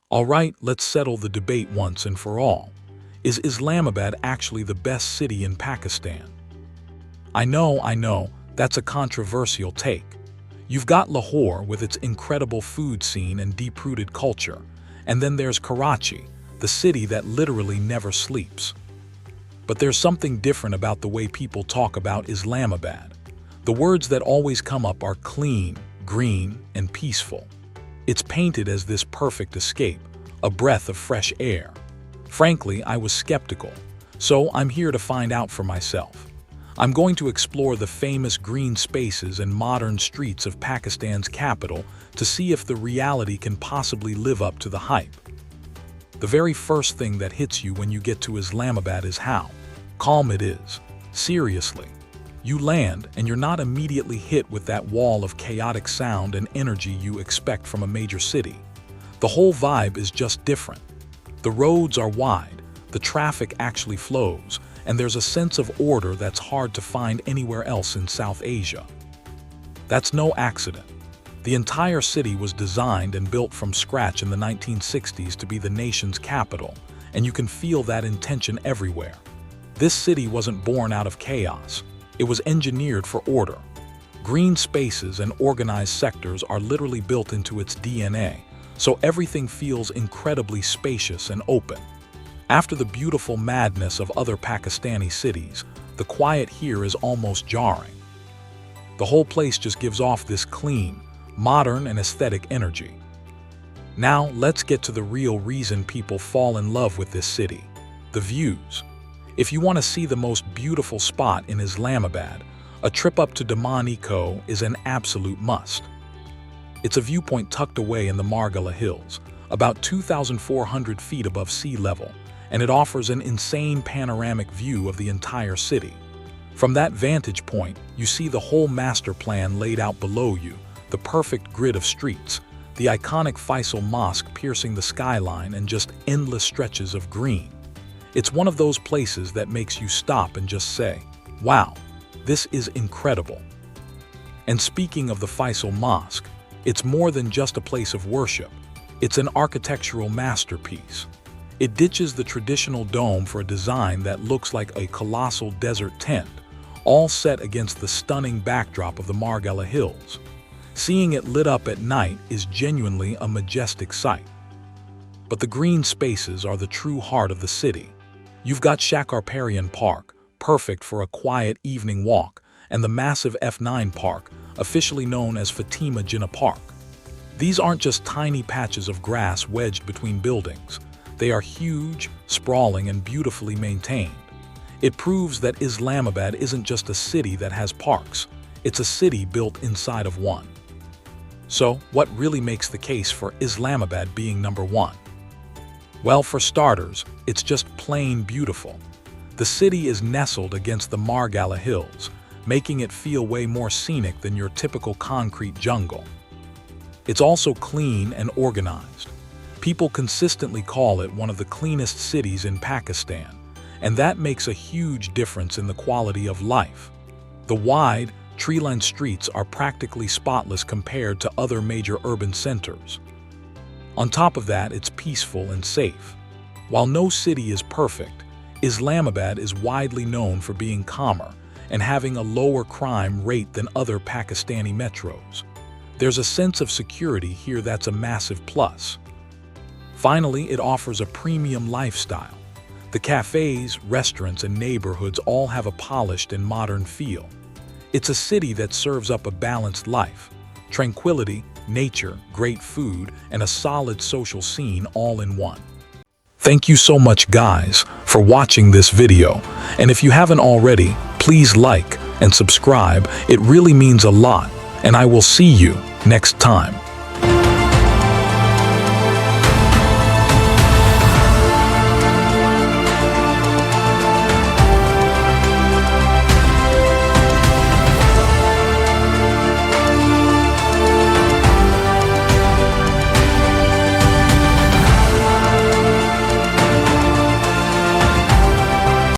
All right, let's settle the debate once and for all. Is Islamabad actually the best city in Pakistan? I know, that's a controversial take. You've got Lahore with its incredible food scene and deep-rooted culture, and then there's Karachi, the city that literally never sleeps. But there's something different about the way people talk about Islamabad. The words that always come up are clean, green, and peaceful. It's painted as this perfect escape, a breath of fresh air. Frankly, I was skeptical, so I'm here to find out for myself. I'm going to explore the famous green spaces and modern streets of Pakistan's capital to see if the reality can possibly live up to the hype. The very first thing that hits you when you get to Islamabad is how calm it is. Seriously. You land, and you're not immediately hit with that wall of chaotic sound and energy you expect from a major city. The whole vibe is just different. The roads are wide, the traffic actually flows, and there's a sense of order that's hard to find anywhere else in South Asia. That's no accident. The entire city was designed and built from scratch in the 1960s to be the nation's capital, and you can feel that intention everywhere. This city wasn't born out of chaos. It was engineered for order. Green spaces and organized sectors are literally built into its DNA, so everything feels incredibly spacious and open. After the beautiful madness of other Pakistani cities, the quiet here is almost jarring. The whole place just gives off this clean, modern, and aesthetic energy. Now, let's get to the real reason people fall in love with this city: the views. If you want to see the most beautiful spot in Islamabad, a trip up to Daman-e-Koh is an absolute must. It's a viewpoint tucked away in the Margalla Hills, about 2,400 feet above sea level, and it offers an insane panoramic view of the entire city. From that vantage point, you see the whole master plan laid out below you, the perfect grid of streets, the iconic Faisal Mosque piercing the skyline, and just endless stretches of green. It's one of those places that makes you stop and just say, wow, this is incredible. And speaking of the Faisal Mosque, it's more than just a place of worship. It's an architectural masterpiece. It ditches the traditional dome for a design that looks like a colossal desert tent, all set against the stunning backdrop of the Margalla Hills. Seeing it lit up at night is genuinely a majestic sight. But the green spaces are the true heart of the city. You've got Shakar Park, perfect for a quiet evening walk, and the massive F9 Park, officially known as Fatima Jinnah Park. These aren't just tiny patches of grass wedged between buildings. They are huge, sprawling, and beautifully maintained. It proves that Islamabad isn't just a city that has parks. It's a city built inside of one. So, what really makes the case for Islamabad being number one? Well, for starters, it's just plain beautiful. The city is nestled against the Margalla Hills, making it feel way more scenic than your typical concrete jungle. It's also clean and organized. People consistently call it one of the cleanest cities in Pakistan, and that makes a huge difference in the quality of life. The wide, tree-lined streets are practically spotless compared to other major urban centers. On top of that, it's peaceful and safe. While no city is perfect, Islamabad is widely known for being calmer and having a lower crime rate than other Pakistani metros. There's a sense of security here that's a massive plus. Finally, it offers a premium lifestyle. The cafes, restaurants, and neighborhoods all have a polished and modern feel. It's a city that serves up a balanced life: tranquility, nature, great food, and a solid social scene all in one. Thank you so much, guys, for watching this video. And if you haven't already, please like and subscribe. It really means a lot. And I will see you next time.